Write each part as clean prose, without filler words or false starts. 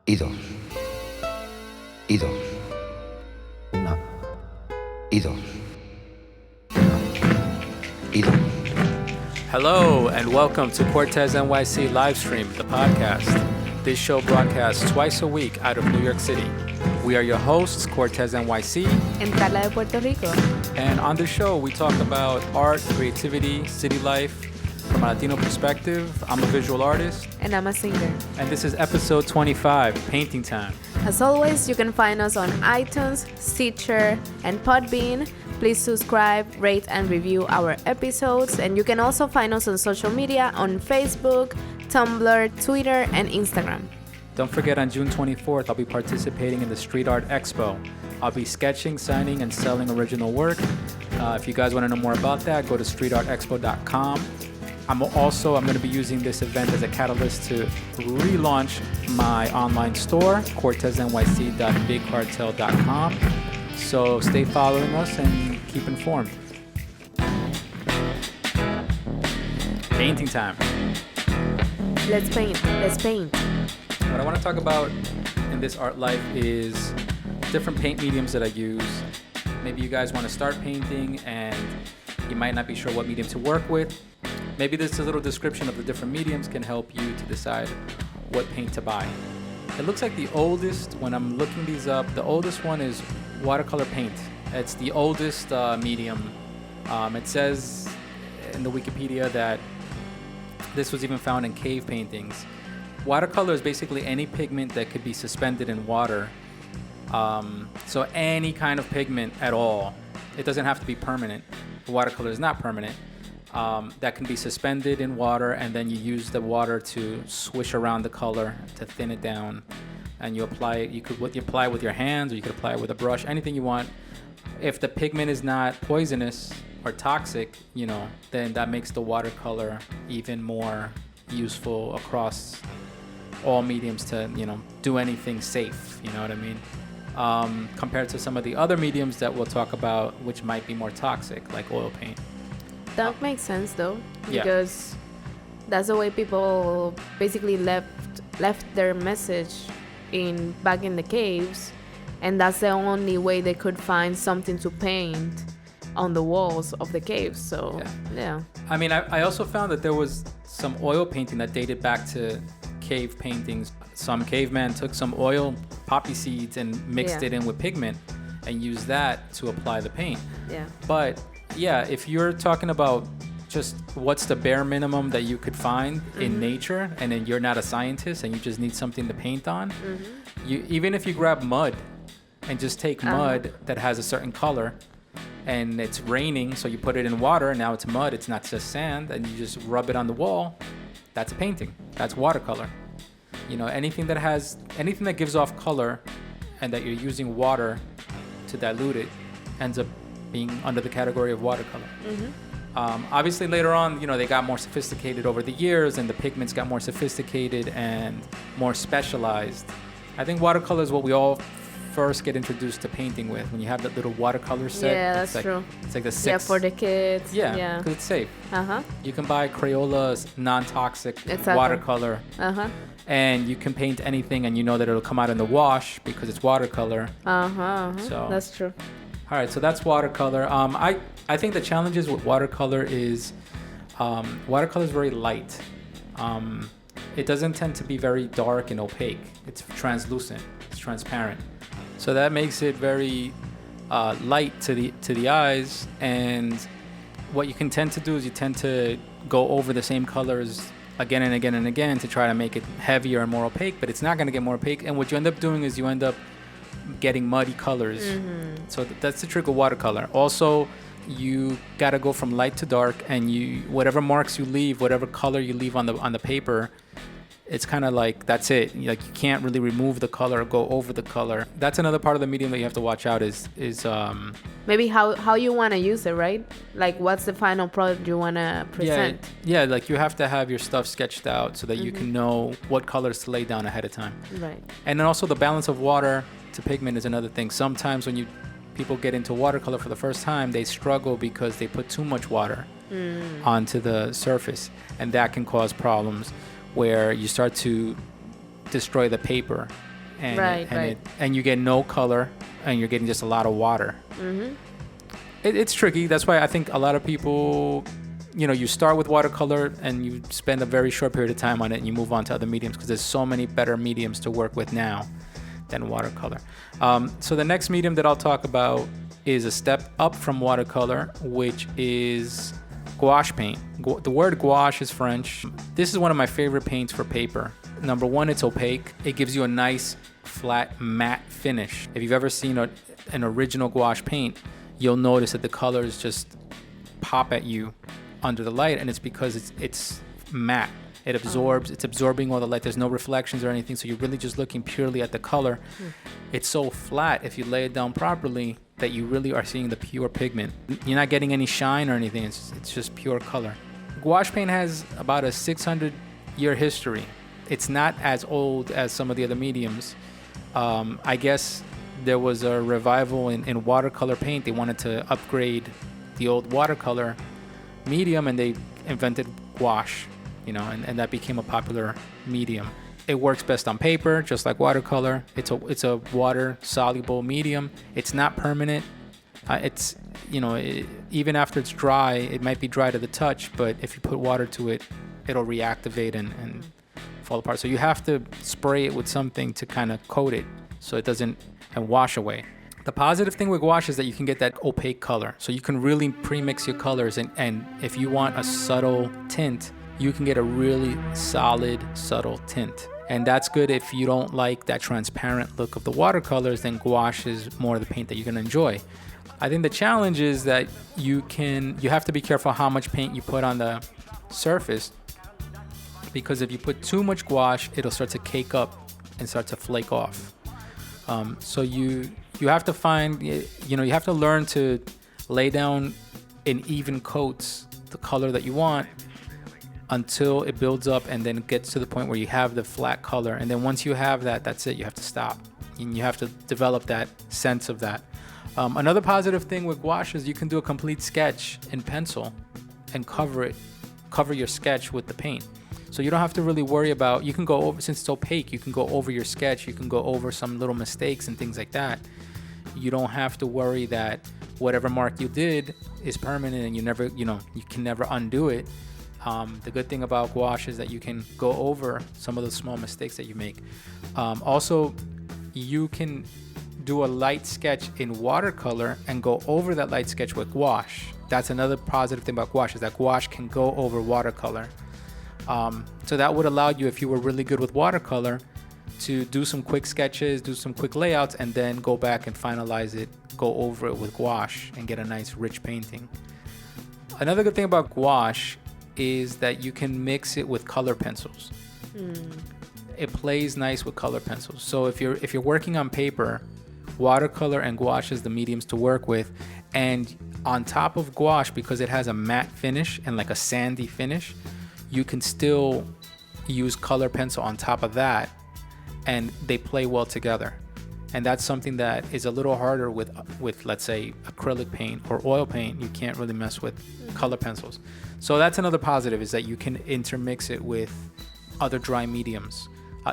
y dos, y dos, una, y dos, una, y dos. Hello and welcome to Cortes NYC Livestream, the podcast. This show broadcasts twice a week out of New York City. We are your hosts, Cortes NYC and Carla de Puerto Rico. And on the show, we talk about art, creativity, city life from a Latino perspective. I'm a visual artist. And I'm a singer. And this is episode 25, Painting Time. As always, you can find us on iTunes, Stitcher, and Podbean. Please subscribe, rate, and review our episodes. And you can also find us on social media on Facebook, Tumblr, Twitter, and Instagram. Don't forget, on June 24th, I'll be participating in the Street Art Expo. I'll be sketching, signing, and selling original work. If you guys want to know more about that, go to streetartexpo.com. I'm going to be using this event as a catalyst to relaunch my online store, cortesnyc.bigcartel.com. So stay following us and keep informed. Painting time. Let's paint. Let's paint. What I want to talk about in this art life is different paint mediums that I use. Maybe you guys want to start painting and you might not be sure what medium to work with. Maybe this little description of the different mediums can help you to decide what paint to buy. It looks like the oldest, when I'm looking these up, the oldest one is watercolor paint. It's the oldest medium. It says in the Wikipedia that this was even found in cave paintings. Watercolor is basically any pigment that could be suspended in water. So any kind of pigment at all. It doesn't have to be permanent. Watercolor is not permanent. That can be suspended in water, and then you use the water to swish around the color to thin it down, and you apply it. You could apply it with your hands, or you could apply it with a brush, anything you want. If the pigment is not poisonous or toxic, then that makes the watercolor even more useful across all mediums to do anything safe. You know what I mean? Compared to some of the other mediums that we'll talk about, which might be more toxic, like oil paint. That makes sense though, because that's the way people basically left their message back in the caves, and that's the only way they could find something to paint on the walls of the caves. So yeah. I mean, I also found that there was some oil painting that dated back to cave paintings. Some caveman took some oil poppy seeds and mixed it in with pigment and used that to apply the paint. Yeah. But yeah, if you're talking about just what's the bare minimum that you could find in nature, and then you're not a scientist and you just need something to paint on, even if you grab mud and just take mud that has a certain color and it's raining, so you put it in water and now it's mud, it's not just sand, and you just rub it on the wall, that's a painting. That's watercolor. Anything that gives off color and that you're using water to dilute it ends up being under the category of watercolor. Obviously later on, they got more sophisticated over the years, and the pigments got more sophisticated and more specialized. I think watercolor is what we all first get introduced to painting with. When you have that little watercolor set, yeah, that's true. It's like the 6. Yeah, for the kids. Yeah, because it's safe. You can buy Crayola's non-toxic watercolor, and you can paint anything, and you know that it'll come out in the wash because it's watercolor. So that's true. All right, so that's watercolor. I think the challenges with watercolor is watercolor is very light. It doesn't tend to be very dark and opaque. It's translucent. It's transparent. So that makes it very light to the eyes. And what you can tend to do is you tend to go over the same colors again and again and again to try to make it heavier and more opaque. But it's not going to get more opaque. And what you end up doing is you end up getting muddy colors. So that's the trick of watercolor. Also, you got to go from light to dark, and whatever marks you leave, whatever color you leave on the paper, it's kind of like that's it. Like, you can't really remove the color or go over the color. That's another part of the medium that you have to watch out is maybe how you want to use it, right? Like, what's the final product you want to present? Yeah, like you have to have your stuff sketched out so that you can know what colors to lay down ahead of time. Right. And then also the balance of water to pigment is another thing. Sometimes when people get into watercolor for the first time, they struggle because they put too much water onto the surface, and that can cause problems where you start to destroy the paper and you get no color, and you're getting just a lot of water. Mm-hmm. It's tricky. That's why I think a lot of people, you start with watercolor and you spend a very short period of time on it and you move on to other mediums because there's so many better mediums to work with now than watercolor. So the next medium that I'll talk about is a step up from watercolor, which is gouache paint. The word gouache is French. This is one of my favorite paints for paper. Number one, it's opaque. It gives you a nice flat matte finish. If you've ever seen an original gouache paint, you'll notice that the colors just pop at you under the light, and it's because it's matte. It absorbs. It's absorbing all the light. There's no reflections or anything, so you're really just looking purely at the color. It's so flat if you lay it down properly that you really are seeing the pure pigment. You're not getting any shine or anything. It's just pure color. Gouache paint has about a 600-year history. It's not as old as some of the other mediums. I guess there was a revival in watercolor paint. They wanted to upgrade the old watercolor medium, and they invented gouache, and that became a popular medium. It works best on paper, just like watercolor. It's a water soluble medium. It's not permanent. Even after it's dry, it might be dry to the touch, but if you put water to it, it'll reactivate and fall apart. So you have to spray it with something to kind of coat it so it doesn't and wash away. The positive thing with gouache is that you can get that opaque color. So you can really pre-mix your colors, and if you want a subtle tint, you can get a really solid, subtle tint. And that's good if you don't like that transparent look of the watercolors, then gouache is more the paint that you're gonna enjoy. I think the challenge is that you have to be careful how much paint you put on the surface, because if you put too much gouache, it'll start to cake up and start to flake off. So you have to find, you have to learn to lay down in even coats the color that you want until it builds up and then it gets to the point where you have the flat color. And then once you have that, that's it. You have to stop. And you have to develop that sense of that. Another positive thing with gouache is you can do a complete sketch in pencil and cover your sketch with the paint. So you don't have to really worry about, you can go over, since it's opaque, you can go over your sketch, you can go over some little mistakes and things like that. You don't have to worry that whatever mark you did is permanent and you can never undo it. The good thing about gouache is that you can go over some of the small mistakes that you make. Also, you can do a light sketch in watercolor and go over that light sketch with gouache. That's another positive thing about gouache, is that gouache can go over watercolor. So that would allow you, if you were really good with watercolor, to do some quick sketches, do some quick layouts, and then go back and finalize it, go over it with gouache and get a nice rich painting. Another good thing about gouache is that you can mix it with color pencils. It plays nice with color pencils. So if you're working on paper, watercolor and gouache is the mediums to work with. And on top of gouache, because it has a matte finish and like a sandy finish, you can still use color pencil on top of that, and they play well together. And that's something that is a little harder with let's say acrylic paint or oil paint. You can't really mess with color pencils. So that's another positive, is that you can intermix it with other dry mediums,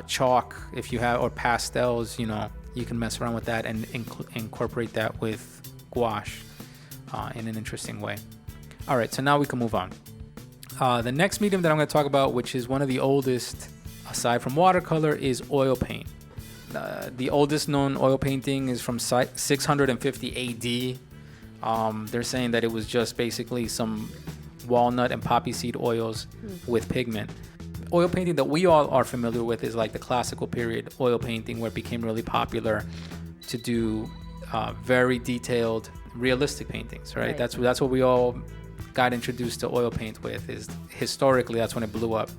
chalk if you have, or pastels. You can mess around with that and incorporate that with gouache in an interesting way. All right, so now we can move on. The next medium that I'm going to talk about, which is one of the oldest aside from watercolor, is oil paint. The oldest known oil painting is from 650 AD. They're saying that it was just basically some walnut and poppy seed oils with pigment. Oil painting that we all are familiar with is like the classical period oil painting, where it became really popular to do very detailed, realistic paintings, right? That's what we all got introduced to oil paint with, is historically that's when it blew up.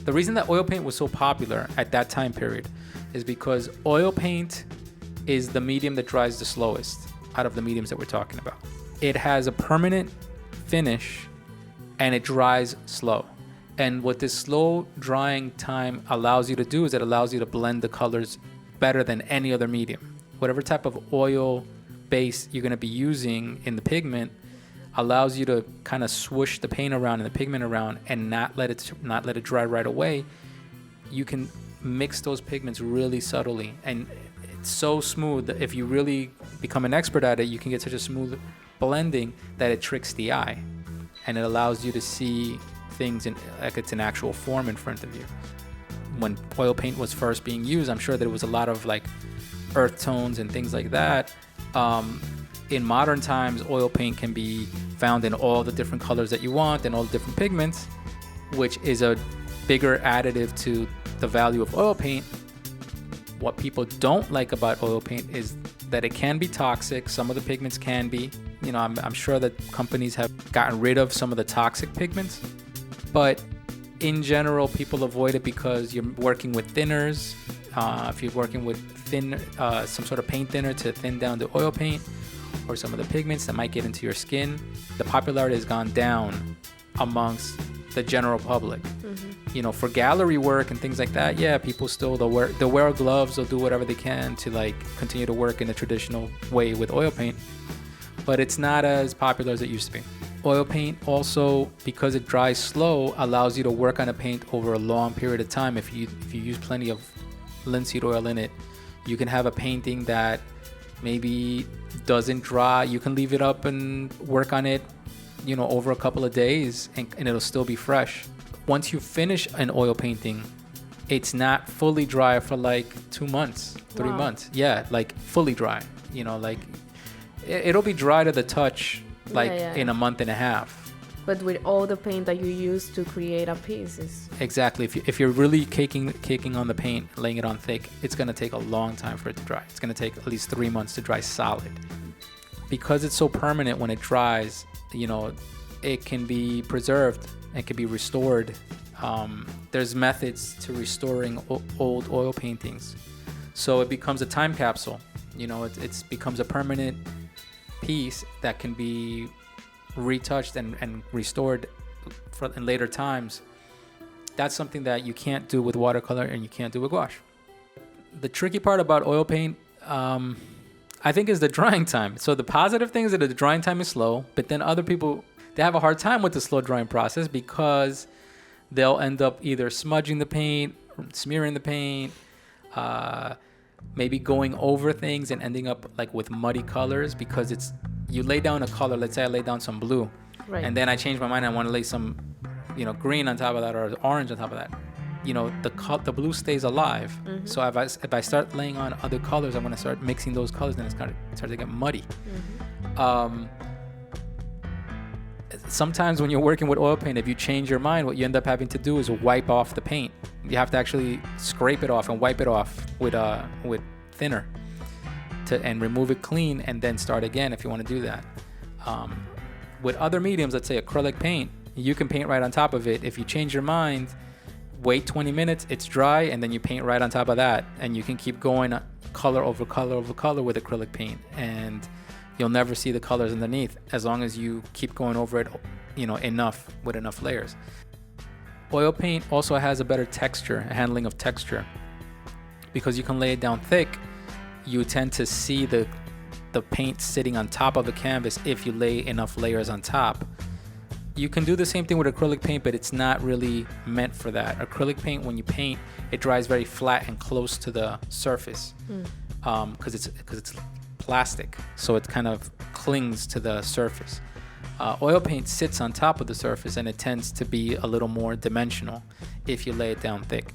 The reason that oil paint was so popular at that time period is because oil paint is the medium that dries the slowest out of the mediums that we're talking about. It has a permanent finish and it dries slow. And what this slow drying time allows you to do is it allows you to blend the colors better than any other medium. Whatever type of oil base you're going to be using in the pigment allows you to kind of swoosh the paint around and the pigment around and not let it dry right away. You can mix those pigments really subtly, and it's so smooth that if you really become an expert at it, you can get such a smooth blending that it tricks the eye, and it allows you to see things in like it's an actual form in front of you. When oil paint was first being used, I'm sure that it was a lot of like earth tones and things like that. In modern times, oil paint can be found in all the different colors that you want and all the different pigments, which is a bigger additive to the value of oil paint. What people don't like about oil paint is that it can be toxic. Some of the pigments can be. You know, I'm sure that companies have gotten rid of some of the toxic pigments, but in general, people avoid it because you're working with thinners. If you're working with some sort of paint thinner to thin down the oil paint, or some of the pigments that might get into your skin, the popularity has gone down amongst the general public. Mm-hmm. You know, for gallery work and things like that, yeah, people still they'll wear gloves, they'll do whatever they can to like continue to work in a traditional way with oil paint, but it's not as popular as it used to be. Oil paint also, because it dries slow, allows you to work on a paint over a long period of time. If you use plenty of linseed oil in it, you can have a painting that maybe doesn't dry. You can leave it up and work on it, you know, over a couple of days, and it'll still be fresh. Once you finish an oil painting, it's not fully dry for like 2 months, 3 months. Yeah, like fully dry. You know, like it'll be dry to the touch like in a month and a half. But with all the paint that you use to create a piece, exactly. If you're really caking on the paint, laying it on thick, it's gonna take a long time for it to dry. It's gonna take at least 3 months to dry solid. Because it's so permanent, when it dries, you know, it can be preserved and can be restored. There's methods to restoring old oil paintings, so it becomes a time capsule. You know, it becomes a permanent piece that can be retouched and restored in later times. That's something that you can't do with watercolor and you can't do with gouache. The tricky part about oil paint, I think, is the drying time. So the positive thing is that the drying time is slow, but then other people, they have a hard time with the slow drying process because they'll end up either smudging the paint, smearing the paint, maybe going over things and ending up like with muddy colors, because you lay down a color. Let's say I lay down some blue, right, and then I change my mind. I want to lay some, you know, green on top of that, or orange on top of that. You know, the blue stays alive. Mm-hmm. So if I start laying on other colors, I'm going to start mixing those colors, and it starts to get muddy. Mm-hmm. Sometimes when you're working with oil paint, if you change your mind, what you end up having to do is wipe off the paint. You have to actually scrape it off and wipe it off with thinner and remove it clean, and then start again if you want to do that. With other mediums, let's say acrylic paint, you can paint right on top of it. If you change your mind, wait 20 minutes, it's dry, and then you paint right on top of that, and you can keep going color over color over color with acrylic paint, and you'll never see the colors underneath as long as you keep going over it, you know, with enough layers. Oil paint also has a better texture, a handling of texture, because you can lay it down thick. You tend to see the paint sitting on top of the canvas if you lay enough layers on top. You can do the same thing with acrylic paint, but it's not really meant for that. Acrylic paint, when you paint, it dries very flat and close to the surface, because it's plastic, so it kind of clings to the surface. Oil paint sits on top of the surface, and it tends to be a little more dimensional if you lay it down thick.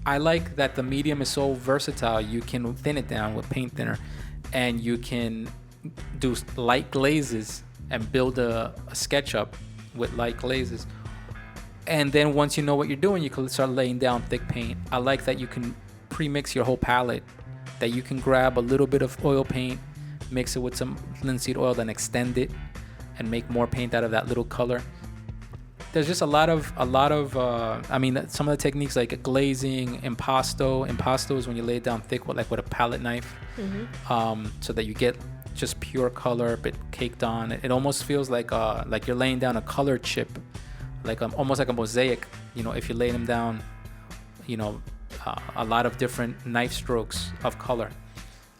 I like that the medium is so versatile. You can thin it down with paint thinner, and you can do light glazes and build a SketchUp with light glazes. And then once you know what you're doing, you can start laying down thick paint. I like that you can pre-mix your whole palette, that you can grab a little bit of oil paint, mix it with some linseed oil, then extend it and make more paint out of that little color. There's just a lot of some of the techniques like glazing, impasto. Impasto is when you lay it down thick with a palette knife, so that you get just pure color but caked on. It almost feels like you're laying down a color chip, almost like a mosaic. You know, if you lay them down, you know, a lot of different knife strokes of color,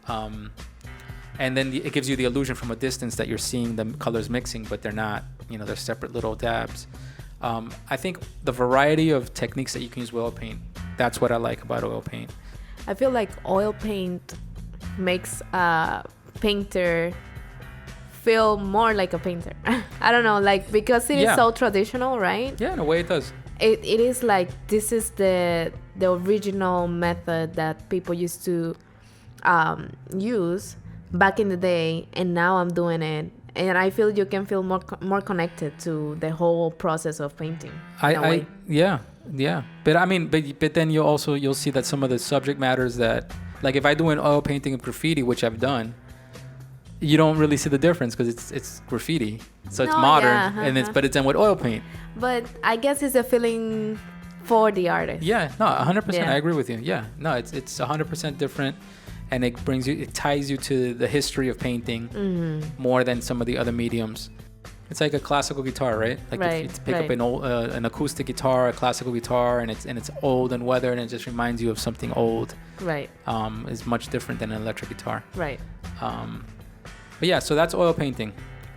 and then it gives you the illusion from a distance that you're seeing the colors mixing, but they're not. You know, they're separate little dabs. I think the variety of techniques that you can use with oil paint that's what I like about oil paint. I feel like oil paint makes a painter feel more like a painter. I don't know, like, because it is so traditional, right? Yeah, in a way it does. It is like, this is the original method that people used to use back in the day, and now I'm doing it, and I feel you can feel more connected to the whole process of painting. Yeah. But I mean, but then you'll see that some of the subject matters that, like, if I do an oil painting of graffiti, which I've done, you don't really see the difference because it's graffiti, so it's modern, and but it's done with oil paint. But I guess it's a feeling for the artist. Yeah, no, 100%. I agree with you. Yeah, no, it's 100% different, and it ties you to the history of painting more than some of the other mediums. It's like a classical guitar, right? Like if you pick up an acoustic guitar, a classical guitar, and it's old and weathered, and it just reminds you of something old. Right. Is much different than an electric guitar. Right. But yeah, so that's oil painting.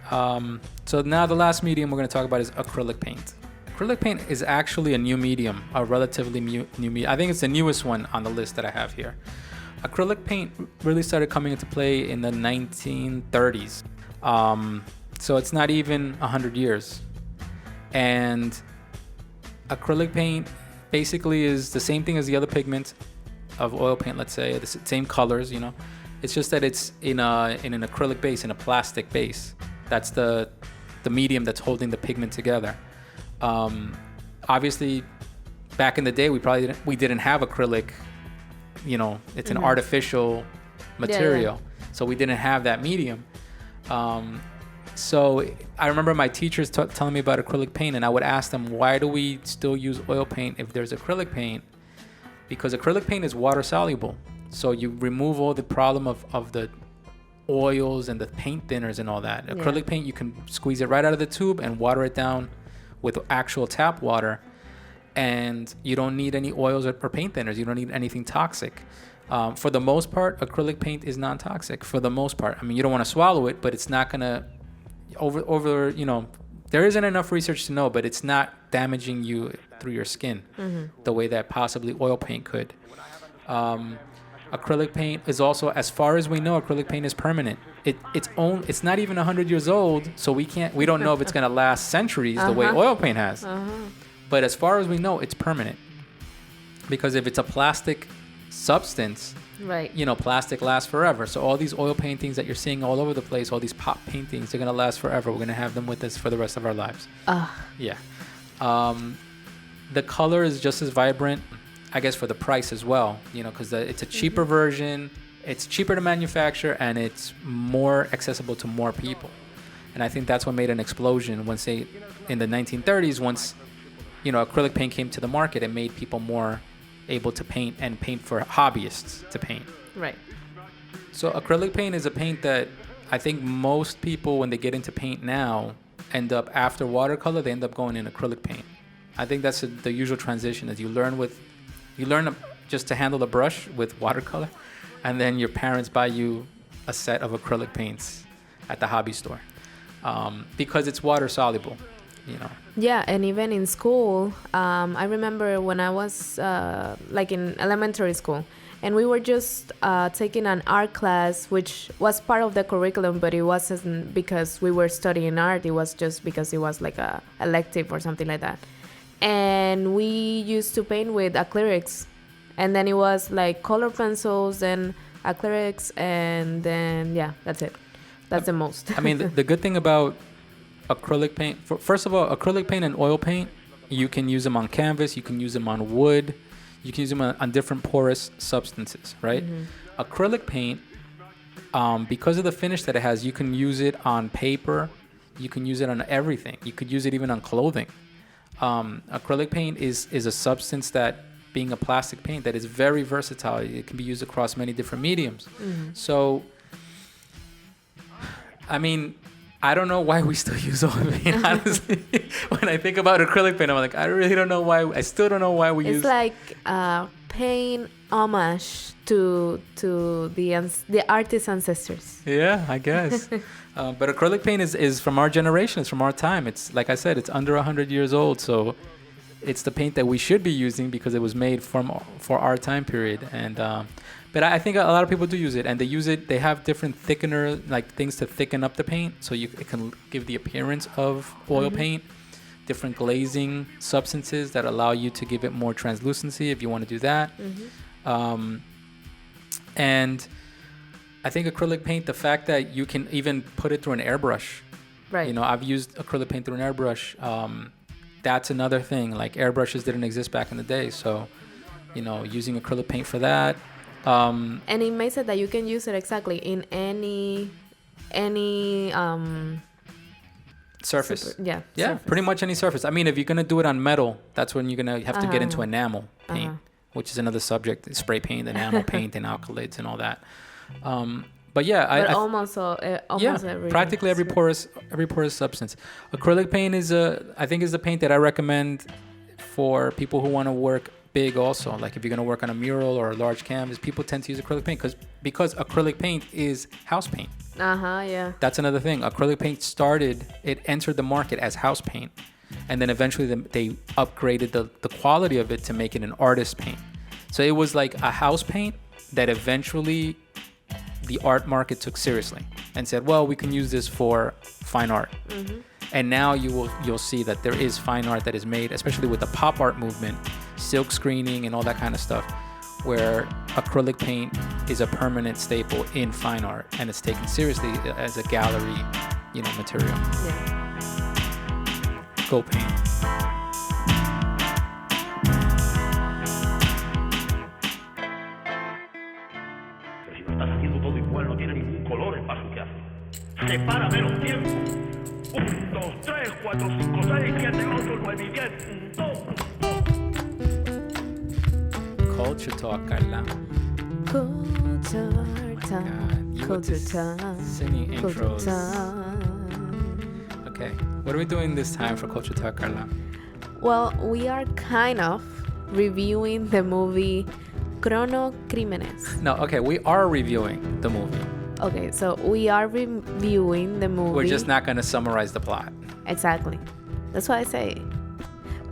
So now the last medium we're going to talk about is acrylic paint. Acrylic paint is actually a new medium, a relatively new medium. I think it's the newest one on the list that I have here. Acrylic paint really started coming into play in the 1930s. So it's not even 100 years. And acrylic paint basically is the same thing as the other pigment of oil paint, let's say, the same colors, you know. It's just that it's in an acrylic base, in a plastic base. That's the medium that's holding the pigment together. Obviously, back in the day, we didn't have acrylic. You know, it's an artificial material, so we didn't have that medium. So I remember my teachers telling me about acrylic paint, and I would ask them, why do we still use oil paint if there's acrylic paint? Because acrylic paint is water soluble. So you remove all the problem of the oils and the paint thinners and all that. Acrylic paint, you can squeeze it right out of the tube and water it down with actual tap water, and you don't need any oils or paint thinners. You don't need anything toxic. For the most part, acrylic paint is non-toxic. For the most part, I mean, you don't want to swallow it, but it's not gonna over. You know, there isn't enough research to know, but it's not damaging you through your skin the way that possibly oil paint could. Acrylic paint is also, as far as we know, acrylic paint is permanent. It's not even 100 years old, so we don't know if it's gonna last centuries the way oil paint has. But as far as we know, it's permanent, because if it's a plastic substance, right, you know, plastic lasts forever. So all these oil paintings that you're seeing all over the place, all these pop paintings, they're gonna last forever. We're gonna have them with us for the rest of our lives. Yeah. The color is just as vibrant, I guess, for the price as well, you know, because it's a cheaper version. It's cheaper to manufacture, and it's more accessible to more people. And I think that's what made an explosion in the 1930s, once, you know, acrylic paint came to the market. It made people more able to paint, and paint for hobbyists to paint. Right. So acrylic paint is a paint that I think most people, when they get into paint now, end up, after watercolor, they end up going in acrylic paint. I think that's the usual transition, is you learn just to handle the brush with watercolor, and then your parents buy you a set of acrylic paints at the hobby store, because it's water soluble, you know. Yeah, and even in school, I remember when I was like in elementary school, and we were just taking an art class, which was part of the curriculum, but it wasn't because we were studying art. It was just because it was like a elective or something like that. And we used to paint with acrylics, and then it was like color pencils and acrylics, and then that's it. That's the most. I mean, the good thing about acrylic paint, first of all, acrylic paint and oil paint, you can use them on canvas, you can use them on wood, you can use them on different porous substances, right? Acrylic paint, because of the finish that it has, you can use it on paper, you can use it on everything. You could use it even on clothing. Acrylic paint is a substance that, being a plastic paint, that is very versatile. It can be used across many different mediums. So, I mean, I don't know why we still use oil paint, honestly. When I think about acrylic paint, I'm like, I really don't know why. I still don't know why we use. It's like paying homage to the artist's ancestors. Yeah, I guess. But acrylic paint is from our generation. It's from our time. It's, like I said, it's under 100 years old. So it's the paint that we should be using because it was made for our time period. And but I think a lot of people do use it, and they have different thickener, like things to thicken up the paint, so it can give the appearance of oil paint. Different glazing substances that allow you to give it more translucency if you want to do that. And I think acrylic paint, the fact that you can even put it through an airbrush. Right. You know, I've used acrylic paint through an airbrush. That's another thing. Like airbrushes didn't exist back in the day. So, you know, using acrylic paint for that. And it makes it that you can use it exactly in any surface. Surface. Pretty much any surface. I mean, if you're going to do it on metal, that's when you're going to have to get into enamel paint, which is another subject. Spray paint, enamel paint, and alkalids and all that. But yeah, almost practically every porous substance. Acrylic paint is I think the paint that I recommend for people who want to work big also. Like if you're going to work on a mural or a large canvas, people tend to use acrylic paint because acrylic paint is house paint. Yeah. That's another thing. Acrylic paint entered the market as house paint, and then eventually they upgraded the quality of it to make it an artist paint. So it was like a house paint that eventually the art market took seriously and said, well, we can use this for fine art. And now you'll see that there is fine art that is made, especially with the pop art movement, silk screening and all that kind of stuff, where acrylic paint is a permanent staple in fine art and it's taken seriously as a gallery, material. Yeah. Go paint. Estás haciendo todo igual, no tiene ningún color el paso que hace. Separa menos tiempo. 1, 2, 3, 4, 5, 6, 7, 8, 9, 10. Culture talk, Carla. Culture talk. Singing intros. Okay, what are we doing this time for Culture Talk, Carla? Well, we are kind of reviewing the movie Cronocrimenes. No, okay, we are reviewing the movie. Okay, so we are reviewing the movie. We're just not going to summarize the plot. Exactly. That's what I say.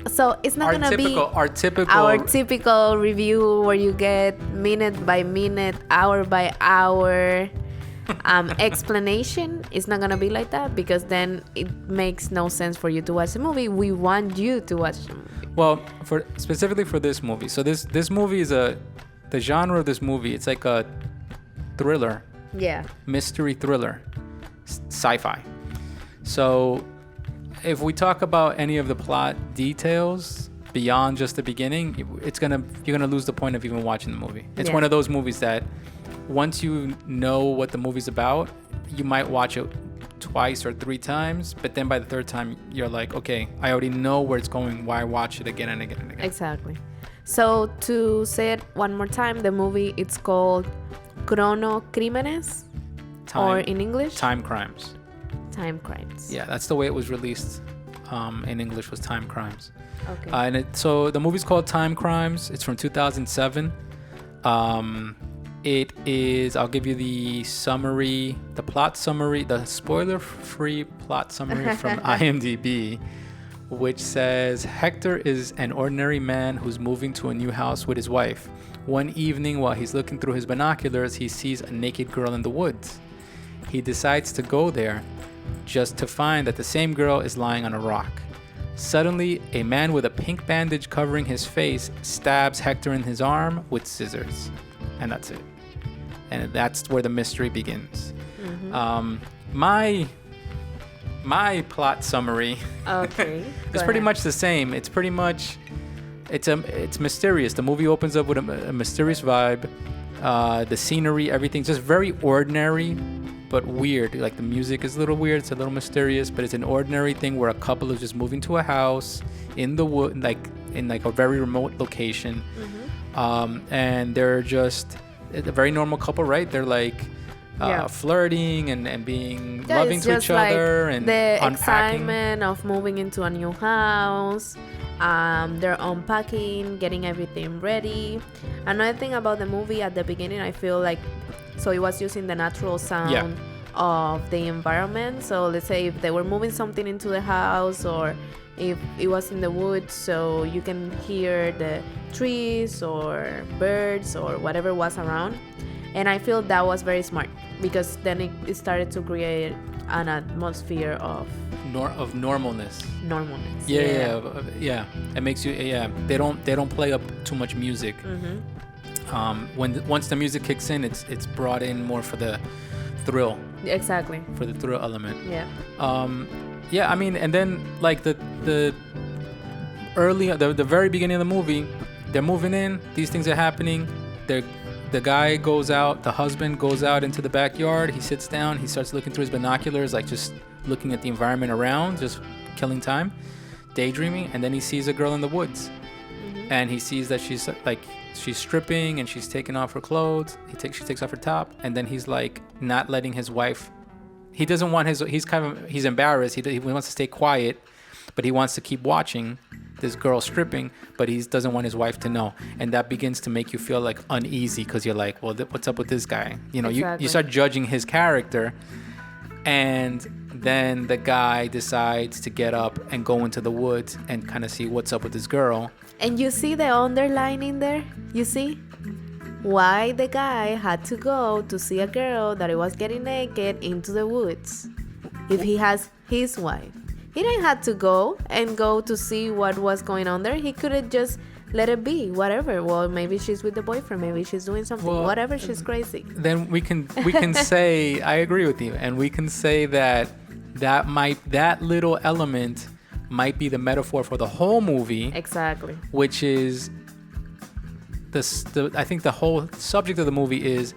So it's not going to be our typical review where you get minute by minute, hour by hour explanation. It's not going to be like that because then it makes no sense for you to watch the movie. We want you to watch the movie. Well, specifically for this movie. So this movie is the genre of this movie. It's like a thriller. Yeah. Mystery thriller. Sci-fi. So if we talk about any of the plot details beyond just the beginning, you're gonna lose the point of even watching the movie. It's one of those movies that once you know what the movie's about, you might watch it twice or 3 times, but then by the 3rd time you're like, okay, I already know where it's going. Why watch it again and again and again? Exactly. So to say it one more time, the movie, it's called Cronocrimenes, or in English, Timecrimes. Timecrimes. Yeah, that's the way it was released. In English was Timecrimes. Okay. So the movie's called Timecrimes. It's from 2007. It is, I'll give you the summary, the plot summary, the spoiler-free plot summary from IMDb, which says, Hector is an ordinary man who's moving to a new house with his wife. One evening, while he's looking through his binoculars, he sees a naked girl in the woods. He decides to go there, just to find that the same girl is lying on a rock. Suddenly, a man with a pink bandage covering his face stabs Hector in his arm with scissors. And that's it. And that's where the mystery begins. My plot summary is pretty much the same. It's pretty much, it's mysterious. The movie opens up with a mysterious vibe. The scenery, everything's just very ordinary, but weird. Like the music is a little weird. It's a little mysterious, but it's an ordinary thing where a couple is just moving to a house in the wood, in a very remote location. And they're just a very normal couple, right? They're like flirting and being loving to each other and the unpacking. Excitement of moving into a new house. They're unpacking, getting everything ready. Another thing about the movie at the beginning, I feel like, so it was using the natural sound of the environment. So let's say if they were moving something into the house, or if it was in the woods, so you can hear the trees or birds or whatever was around. And I feel that was very smart, because then it started to create an atmosphere of normalness. Yeah. It makes you they don't play up too much music. Once the music kicks in, it's brought in more for the thrill. Exactly. For the thrill element. Yeah. I mean, and then like the very beginning of the movie, they're moving in, these things are happening. The guy goes out, the husband goes out into the backyard, he sits down, he starts looking through his binoculars, like just looking at the environment around, just killing time, daydreaming, and then he sees a girl in the woods. And he sees that she's stripping and she's taking off her clothes. She takes off her top, and then he's like not letting his wife. He doesn't want he's embarrassed. He wants to stay quiet, but he wants to keep watching this girl stripping, but he doesn't want his wife to know. And that begins to make you feel like uneasy, because you're like, well, what's up with this guy? You know, exactly. you start judging his character, and then the guy decides to get up and go into the woods and kind of see what's up with this girl. And you see the underlining there? You see why the guy had to go to see a girl that was getting naked into the woods if he has his wife. He didn't have to go to see what was going on there. He could have just let it be, whatever. Well, maybe she's with the boyfriend. Maybe she's doing something. Whatever, she's crazy. Then we can say, I agree with you, and we can say that little element might be the metaphor for the whole movie. Exactly. Which is I think the whole subject of the movie is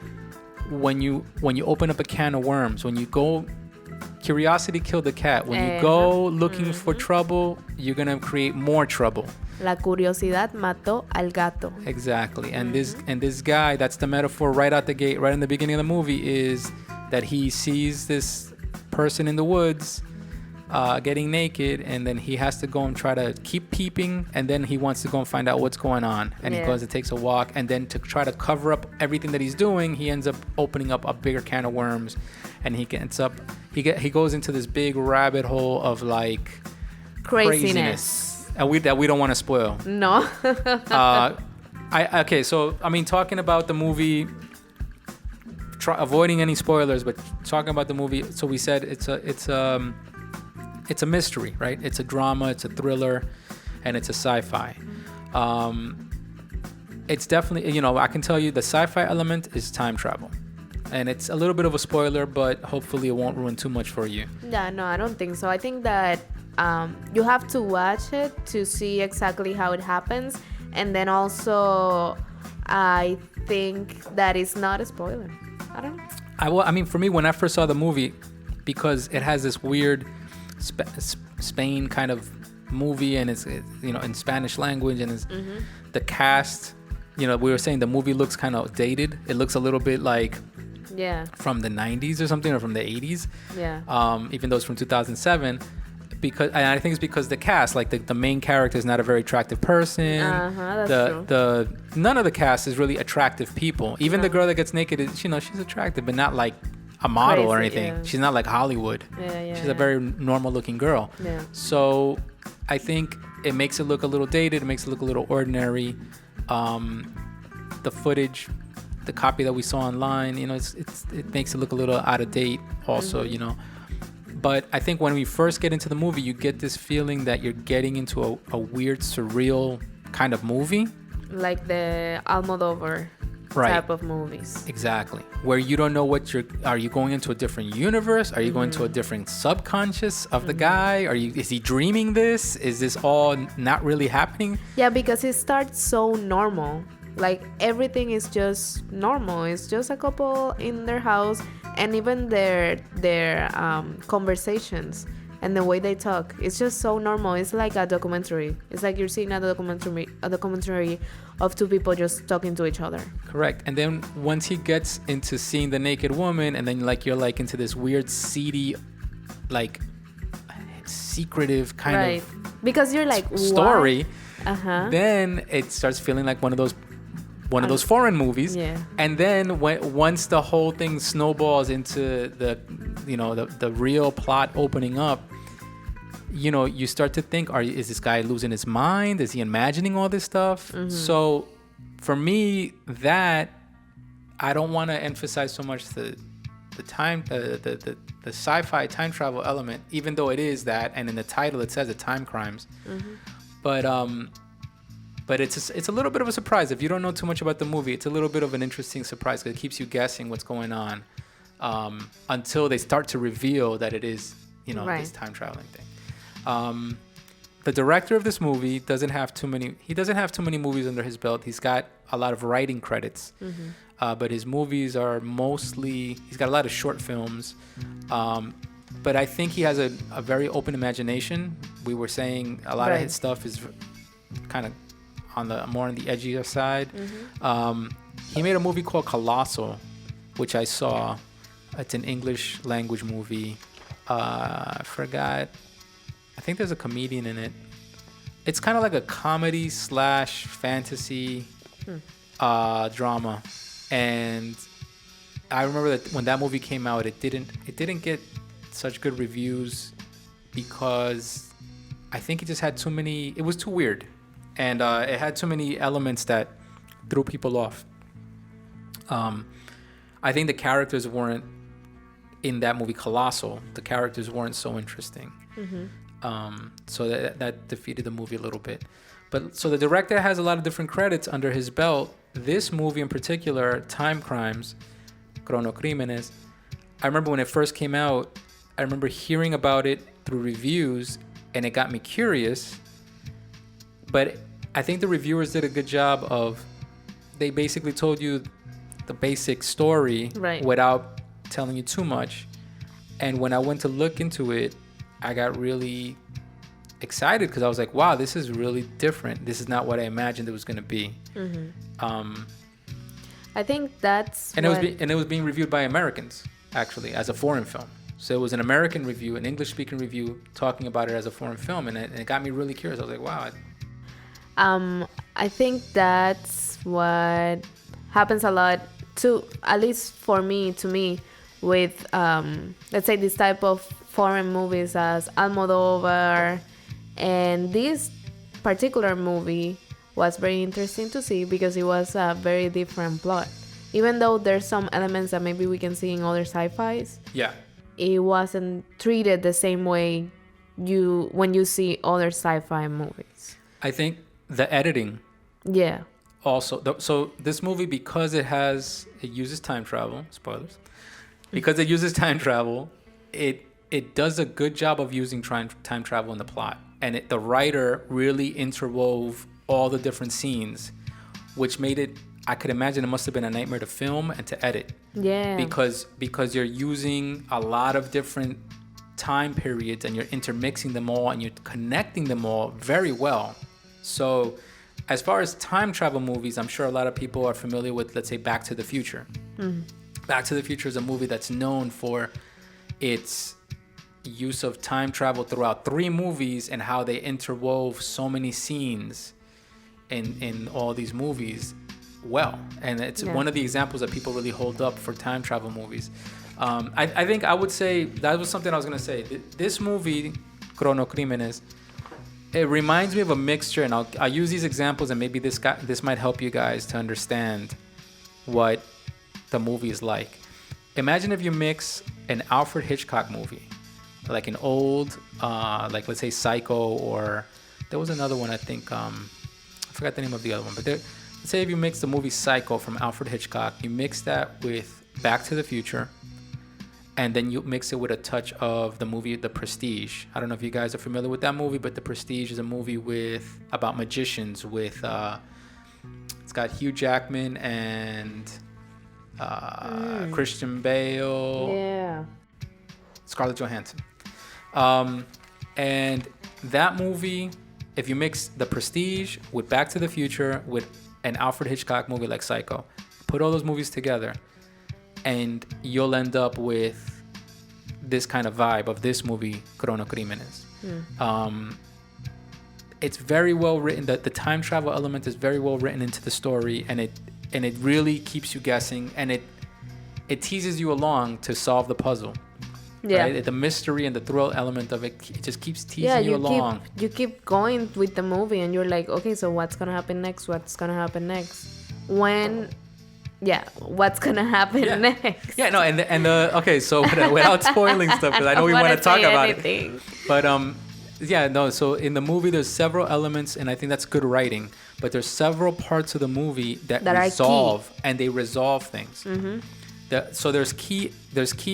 when you open up a can of worms, when you go. Curiosity killed the cat. When you go looking for trouble, you're gonna create more trouble. La curiosidad mató al gato. Exactly. And this guy, that's the metaphor right out the gate, right in the beginning of the movie, is that he sees this person in the woods getting naked, and then he has to go and try to keep peeping, and then he wants to go and find out what's going on. And he goes and takes a walk, and then to try to cover up everything that he's doing, he ends up opening up a bigger can of worms, and he goes into this big rabbit hole of like craziness. And that we don't want to spoil. No. Talking about the movie, avoiding any spoilers, but talking about the movie. So we said it's a mystery, right? It's a drama, it's a thriller, and it's a sci-fi. It's definitely, I can tell you the sci-fi element is time travel. And it's a little bit of a spoiler, but hopefully it won't ruin too much for you. Yeah, no, I don't think so. I think that you have to watch it to see exactly how it happens. And then also, I think that it's not a spoiler. I don't know. For me, when I first saw the movie, because it has this weird Spain kind of movie, and it's in Spanish language, and it's the cast, we were saying the movie looks kind of dated. It looks a little bit like from the 90s or something, or from the 80s, even though it's from 2007, and I think it's because the cast, like the main character is not a very attractive person. That's true. None of the cast is really attractive people. Even the girl that gets naked is, she's attractive, but not like a model or anything. Yeah. She's not like Hollywood. She's a very normal looking girl. Yeah. So I think it makes it look a little dated. It makes it look a little ordinary. The footage, the copy that we saw online, it makes it look a little out of date also, But I think when we first get into the movie, you get this feeling that you're getting into a weird, surreal kind of movie. Like the Almodovar type of movies. Exactly. Where you don't know are you going into a different universe? Are you going to a different subconscious of the guy? Is he dreaming this? Is this all not really happening? Yeah, because it starts so normal. Like everything is just normal. It's just a couple in their house, and even their conversations and the way they talk, it's just so normal. It's like a documentary. It's like you're seeing a documentary of two people just talking to each other. Correct. And then once he gets into seeing the naked woman, and then you're like into this weird, seedy, like secretive kind of because you're like story. Then it starts feeling like one of those foreign movies. Yeah. And then once the whole thing snowballs into the real plot opening up, you start to think, is this guy losing his mind? Is he imagining all this stuff? Mm-hmm. So for me, that I don't want to emphasize so much the sci-fi time travel element, even though it is that, and in the title it says Timecrimes. Mm-hmm. But it's a little bit of a surprise. If you don't know too much about the movie, it's a little bit of an interesting surprise because it keeps you guessing what's going on until they start to reveal that it is, this time traveling thing. The director of this movie doesn't have too many movies under his belt. He's got a lot of writing credits, but his movies are he's got a lot of short films. But I think he has a very open imagination. We were saying a lot of his stuff is kind of more on the edgier side. He made a movie called Colossal, which I saw. It's an English language movie. I forgot. I think there's a comedian in it. It's kind of like a comedy / fantasy drama. And I remember that when that movie came out, it didn't get such good reviews because I think it just had it was too weird. And it had too many elements that threw people off. I think the characters weren't, in that movie Colossal, the characters weren't so interesting. So that defeated the movie a little bit. But so the director has a lot of different credits under his belt. This movie in particular, Timecrimes, Cronocrimenes, I remember when it first came out, I remember hearing about it through reviews, and it got me curious. But I think the reviewers did a good job of, they basically told you the basic story without telling you too much. And when I went to look into it, I got really excited because I was like, wow, this is really different. This is not what I imagined it was going to be. I think that's and it was being reviewed by Americans, actually, as a foreign film. So it was an American review, an English-speaking review, talking about it as a foreign film, and it got me really curious. I was like, wow. I think that's what happens a lot too, at least to me, with let's say this type of foreign movies as Almodovar, and this particular movie was very interesting to see because it was a very different plot. Even though there's some elements that maybe we can see in other sci-fis, it wasn't treated the same way when you see other sci-fi movies. I think the editing. Yeah. Also, so this movie, because it uses time travel, spoilers, because it uses time travel, it does a good job of using time travel in the plot. And the writer really interwove all the different scenes, which made it, I could imagine it must have been a nightmare to film and to edit. Yeah. Because you're using a lot of different time periods and you're intermixing them all and you're connecting them all very well. So as far as time travel movies, I'm sure a lot of people are familiar with, let's say, Back to the Future. Back to the Future is a movie that's known for its use of time travel throughout 3 movies and how they interwove so many scenes in all these movies well. And it's one of the examples that people really hold up for time travel movies. I think I would say, that was something I was going to say. This movie, Cronocrimenes, it reminds me of a mixture, and I'll use these examples, and maybe this might help you guys to understand what the movie is like. Imagine if you mix an Alfred Hitchcock movie, like an old, like let's say Psycho, or there was another one, I think, I forgot the name of the other one, but let's say if you mix the movie Psycho from Alfred Hitchcock, you mix that with Back to the Future, and then you mix it with a touch of the movie The Prestige. I don't know if you guys are familiar with that movie, but The Prestige is a movie about magicians with it's got Hugh Jackman and Christian Bale, Scarlett Johansson. And that movie, if you mix The Prestige with Back to the Future with an Alfred Hitchcock movie like Psycho, put all those movies together, and you'll end up with this kind of vibe of this movie, Cronocrimenes. It's very well written. The time travel element is very well written into the story, and it really keeps you guessing, and it teases you along to solve the puzzle. Yeah. Right? The mystery and the thrill element of it just keeps teasing Yeah, you along. you keep going with the movie, and you're like, okay, so what's gonna happen next? What's gonna happen next? What's gonna happen next? Yeah, no, and the okay, so without spoiling stuff, because I know we want to talk about anything. it. But so in the movie there's several elements, and I think that's good writing. But there's several parts of the movie that resolve, and they resolve things. So there's key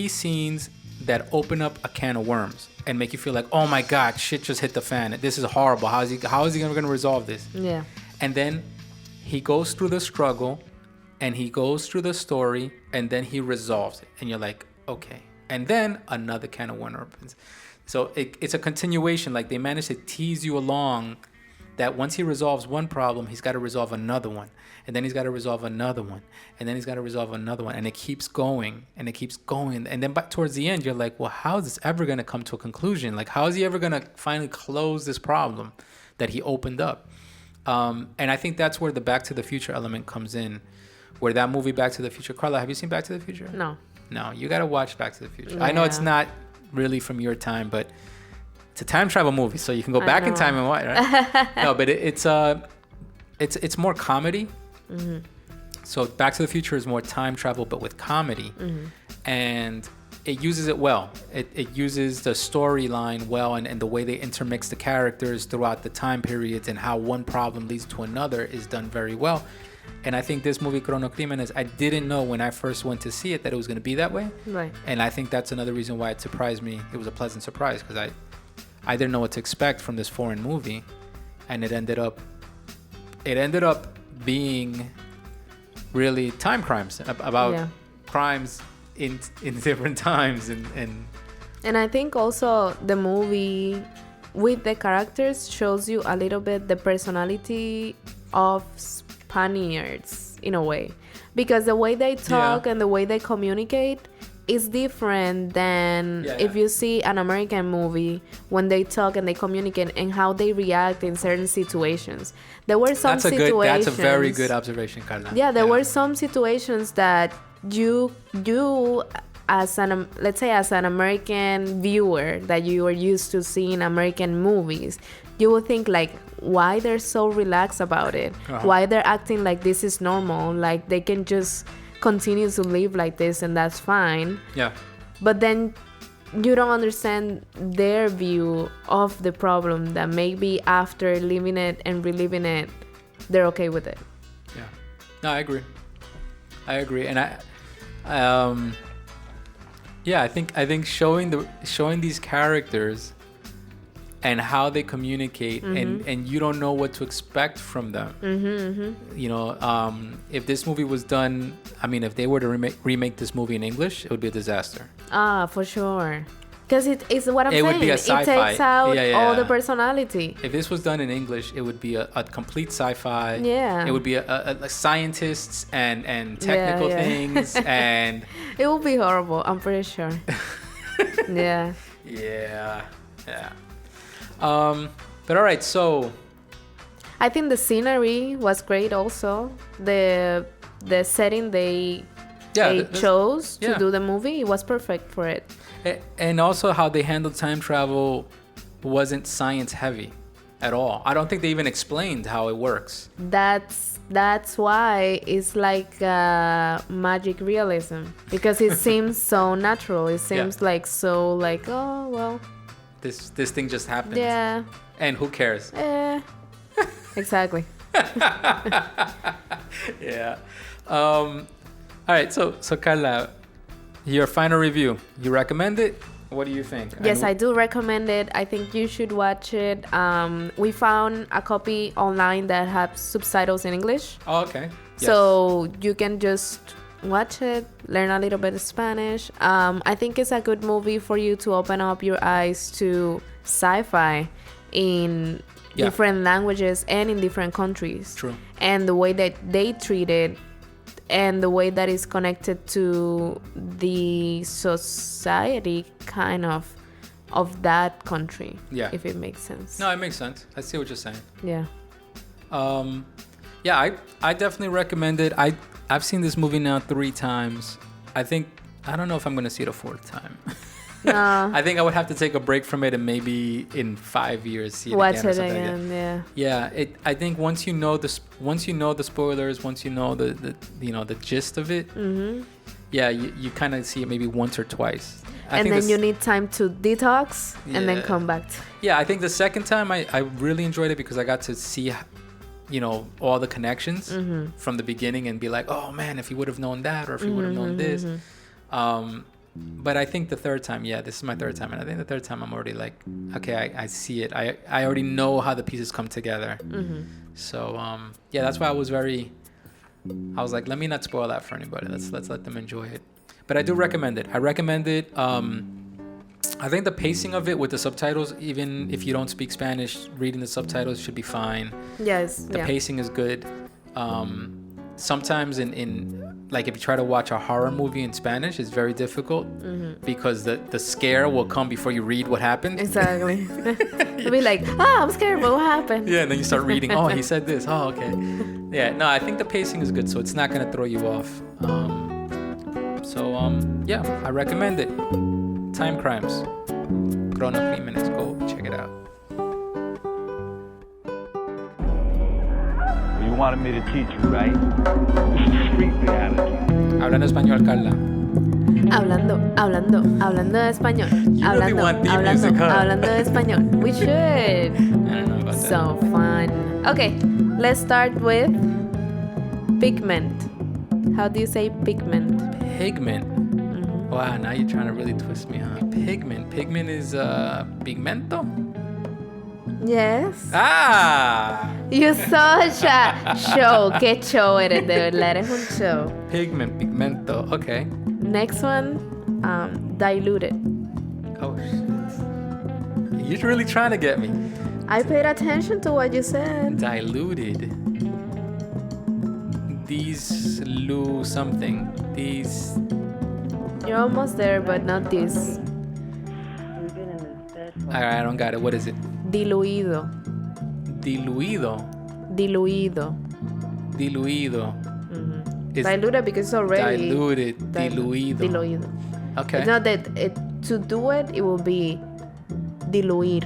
scenes that open up a can of worms and make you feel like, oh my God, shit just hit the fan. This is horrible. How is he going to resolve this? Yeah. And then he goes through the struggle, and he goes through the story, and then he resolves it. And you're like, okay. And then another can of worms opens. So it's a continuation. Like, they managed to tease you along that once he resolves one problem, he's got to resolve another one. And then he's got to resolve another one. And then he's got to resolve another one. And it keeps going. And it keeps going. And then towards the end, you're like, well, how is this ever going to come to a conclusion? Like, how is he ever going to finally close this problem that he opened up? And I think that's where the Back to the Future element comes in. Where that movie Back to the Future. Carla, have you seen Back to the Future? No, you got to watch Back to the Future. Yeah. I know it's not really from your time, but it's a time travel movie, so you can go back in time and watch, right? No, but it's more comedy. So Back to the Future is more time travel, but with comedy, and it uses it well. It uses the storyline well, and the way they intermix the characters throughout the time periods, and how one problem leads to another is done very well. And I think this movie, Cronocrimenes, I didn't know when I first went to see it that it was going to be that way. Right. And I think that's another reason why it surprised me. It was a pleasant surprise, because I didn't know what to expect from this foreign movie, and it ended up being really time crimes about crimes in different times, and I think also the movie with the characters shows you a little bit the personality of Spaniards in a way, because the way they talk and the way they communicate is different than if you see an American movie when they talk and they communicate and how they react in certain situations. There were some situations. That's a very good observation, Carla. Yeah, there were some situations that you as an, let's say, as an American viewer that you are used to seeing American movies, you would think like, why they're so relaxed about it? Why they're acting like this is normal? Like they can just continue to live like this and that's fine. Yeah. But then you don't understand their view of the problem, that maybe after living it and reliving it, they're okay with it. Yeah. No, I agree. And I think showing these characters and how they communicate, and you don't know what to expect from them. You know, if this movie was done, I mean, if they were to remake this movie in English, it would be a disaster. For sure. Because it's what I'm saying. It would be a sci-fi. It takes out all the personality. If this was done in English, it would be a complete sci-fi. Yeah. It would be a scientists and technical things, and it would be horrible. I'm pretty sure. Yeah. Yeah. But all right, so I think the scenery was great also. The setting they chose to do the movie, it was perfect for it. And also how they handled time travel wasn't science heavy at all. I don't think they even explained how it works. That's why it's like magic realism, because it seems so natural. It seems like so like, oh well, this thing just happened. Yeah. And who cares? Exactly. Yeah. All right. So Carla, your final review. You recommend it? What do you think? Yes, I do recommend it. I think you should watch it. We found a copy online that has subtitles in English. Oh, okay. Yes. So you can just watch it, learn a little bit of Spanish. I think it's a good movie for you to open up your eyes to sci-fi in different languages and in different countries. True. And the way that they treat it, and the way that is connected to the society kind of that country. Yeah. If it makes sense. No, it makes sense. I see what you're saying. Yeah. Yeah, I definitely recommend it. I've seen this movie now 3 times. I don't know if I'm going to see it a 4th time. No. I think I would have to take a break from it and maybe in 5 years see it Watch again or it something again. like that. Yeah. Yeah, I think once you know the spoilers, once you know the gist of it, yeah, you kind of see it maybe once or twice. And then you need time to detox and then come back. Yeah, I think the second time I really enjoyed it because I got to see, all the connections from the beginning and be like, oh man, if he would have known that or if he would have known this. But I think the third time, this is my third time. And I think the third time I'm already like, okay, I see it. I already know how the pieces come together. So, that's why I was like, let me not spoil that for anybody. Let's let them enjoy it. But I do recommend it. I recommend it. I think the pacing of it with the subtitles, even if you don't speak Spanish, reading the subtitles should be fine. Yes. The pacing is good. Sometimes in like if you try to watch a horror movie in Spanish, it's very difficult because the scare will come before you read what happened. Exactly. You'll be like, I'm scared, but what happened? Yeah, and then you start reading, oh, he said this. Oh, okay. Yeah, no, I think the pacing is good, so it's not going to throw you off. I recommend it. Timecrimes. Cronocrimenes. Go check it out. You wanted me to teach you, right? This is street reality. Hablando español, Carla. Hablando de español. You really want theme music, huh? Hablando de español. We should. I don't know about that. So fun. Okay, let's start with pigment. How do you say pigment? Pigment. Wow, now you're trying to really twist me, huh? Pigment. Pigment is Pigmento? Yes. Ah! You're such a show. Qué show eres, de verdad. Eres un show. Pigmento. Okay. Next one, diluted. Oh, shit. You're really trying to get me. I paid attention to what you said. Diluted. Something. You're almost there, but not this. I don't got it. What is it? Diluido. Diluido. Diluted because it's already diluted. Diluido. Okay. It's not that to do it, it will be diluir.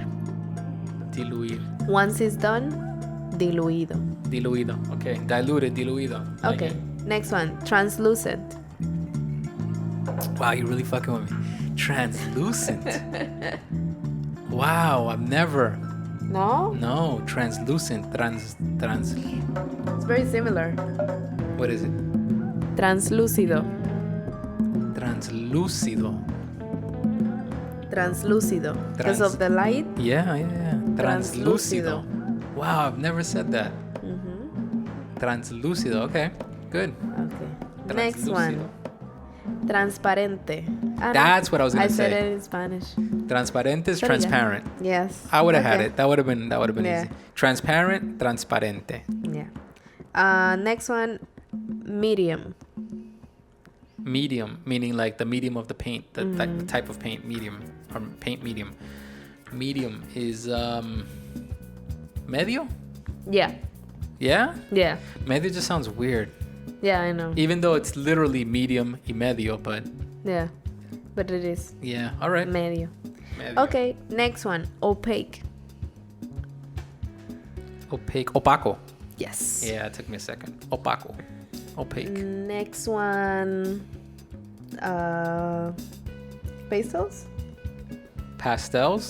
Once it's done, diluido. Okay. Diluted, diluido. Okay. Next one, translucent. Wow, you're really fucking with me. Translucent. Wow, I've never. No, translucent. Trans. It's very similar. What is it? Translucido. Because of the light. Yeah. Translucido. Wow, I've never said that. Translucido. Okay, good. Okay. Next one. Transparente. That's what I was gonna say. I said it in Spanish. Transparente is transparent. Yes. I would have had it. That would have been easy. Transparent, transparente. Yeah. Next one, medium. Medium, meaning like the medium of the paint, the type of paint, medium or paint medium. Medium is Medio? Yeah. Yeah? Yeah. Medio just sounds weird. Yeah, I know. Even though it's literally medium y medio, but... Yeah, but it is. Yeah, all right. Medio. Okay, next one. Opaque. Opaco. Yes. Yeah, it took me a second. Opaco. Opaque. Next one. Pastels? Pastels.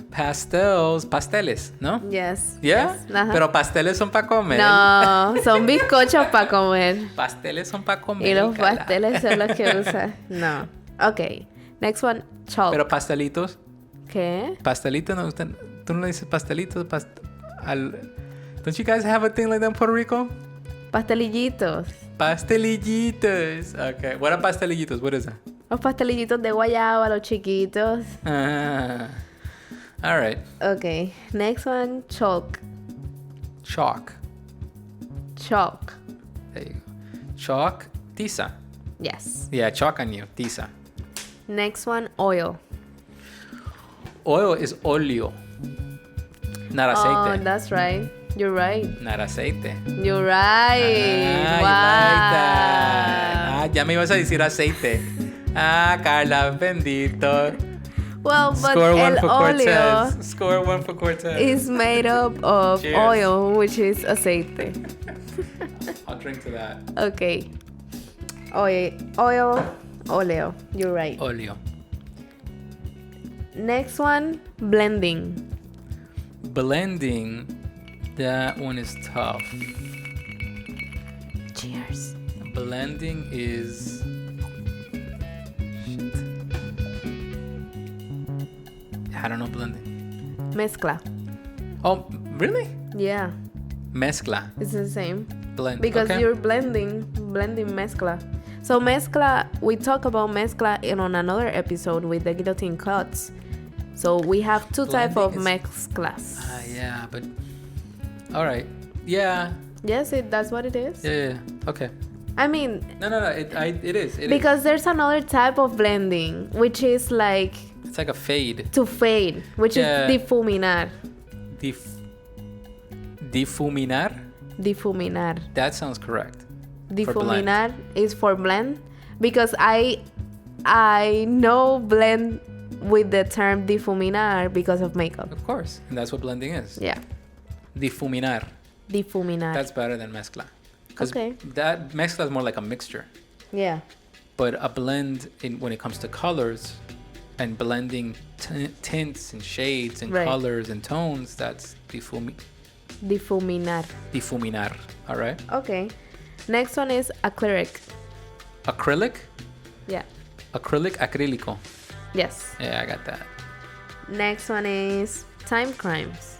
Pasteles, ¿no? Yes. Yeah? Yes. Pero pasteles son para comer. No, son bizcochos para comer. Pasteles son para comer. Y los pasteles son los que usan. No. Okay. Next one, chalk. Pero pastelitos. ¿Qué? Pastelitos, no, tú no le dices pastelitos. Don't you guys have a thing like that in Puerto Rico? Pastelillitos. Okay. What are pastelillitos? What is that? Los pastelillitos de guayaba, los chiquitos. All right. Okay. Next one, chalk. Chalk. There you go. Chalk. Tiza. Yes. Yeah, chalk on you. Tiza. Next one, oil. Oil is oleo. Not aceite. Oh, that's right. You're right. Not aceite. You're right. Ah, Wow. you like that. Ah, ya me ibas a decir aceite. Ah, Carla, bendito. Well, but Score one el for oleo Cortes. Score one for Cortes. is made up of Cheers. oil, which is aceite. I'll drink to that. Okay. Oil, oleo. You're right. Oleo. Next one, blending. Blending. That one is tough. Cheers. Blending is... Shit. I don't know blending. Mezcla. Oh, really? Yeah, Mezcla. it's the same. Blend. Because okay. you're blending mezcla. So mezcla, we talk about mezcla on another episode with the guillotine cuts. So we have two types of mezclas. Yeah, but... Alright. Yeah. Yes, that's what it is. Yeah. Okay. I mean... No. It is. Because there's another type of blending, which is like... It's like a fade. To fade, which is difuminar. Difuminar? Difuminar. That sounds correct. Difuminar is for blend. Because I know blend with the term difuminar because of makeup. Of course. And that's what blending is. Yeah. Difuminar. Difuminar. That's better than mezcla. Okay. That mezcla is more like a mixture. Yeah. But a blend when it comes to colors and blending tints and shades and colors and tones, that's difuminar. Difuminar. All right. Okay. Next one is acrylic. Acrylic? Yeah. Acrilico. Yes. Yeah, I got that. Next one is Timecrimes.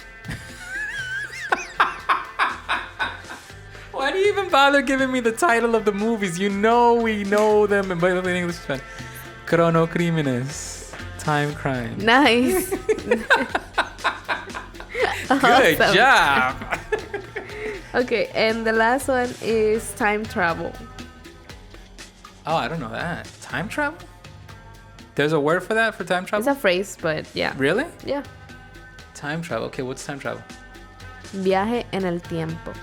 Why do you even bother giving me the title of the movies? You know we know them in English. Cronocrimenes. Timecrimes. Nice. Good job. Okay, and the last one is time travel. Oh, I don't know that. Time travel? There's a word for that, for time travel? It's a phrase, but yeah. Really? Yeah. Time travel. Okay, what's time travel? Viaje en el tiempo.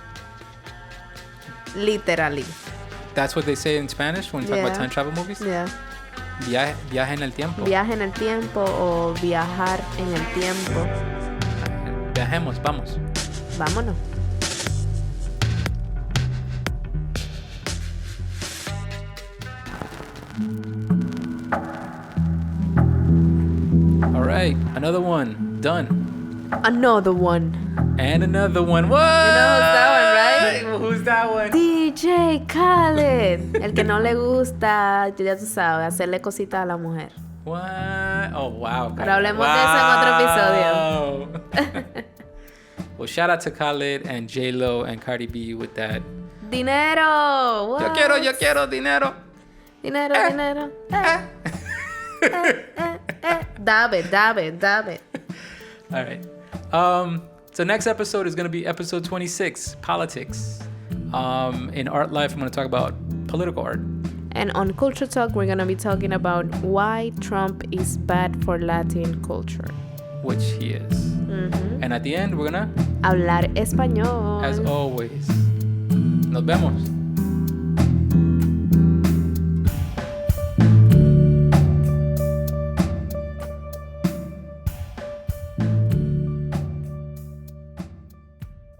Literally. That's what they say in Spanish when we talk about time travel movies? Yeah. Viaje en el tiempo. Viaje en el tiempo o viajar en el tiempo. Viajemos, vamos. Vámonos. All right, another one. Done. Another one. And another one. What? You know who's that one, right? Who's that one? DJ Khaled. El que no le gusta, ya tú sabes, hacerle cositas a la mujer. What? Oh, wow. Pero hablemos de eso en otro episodio. Well, shout out to Khaled and J-Lo and Cardi B with that. Dinero. What? Yo quiero dinero. Dinero. Dab it. All right. So next episode is going to be episode 26, politics. In art life, I'm going to talk about political art. And on Culture Talk, we're going to be talking about why Trump is bad for Latin culture. Which he is. Mm-hmm. And at the end, we're going to... Hablar español. As always. Nos vemos.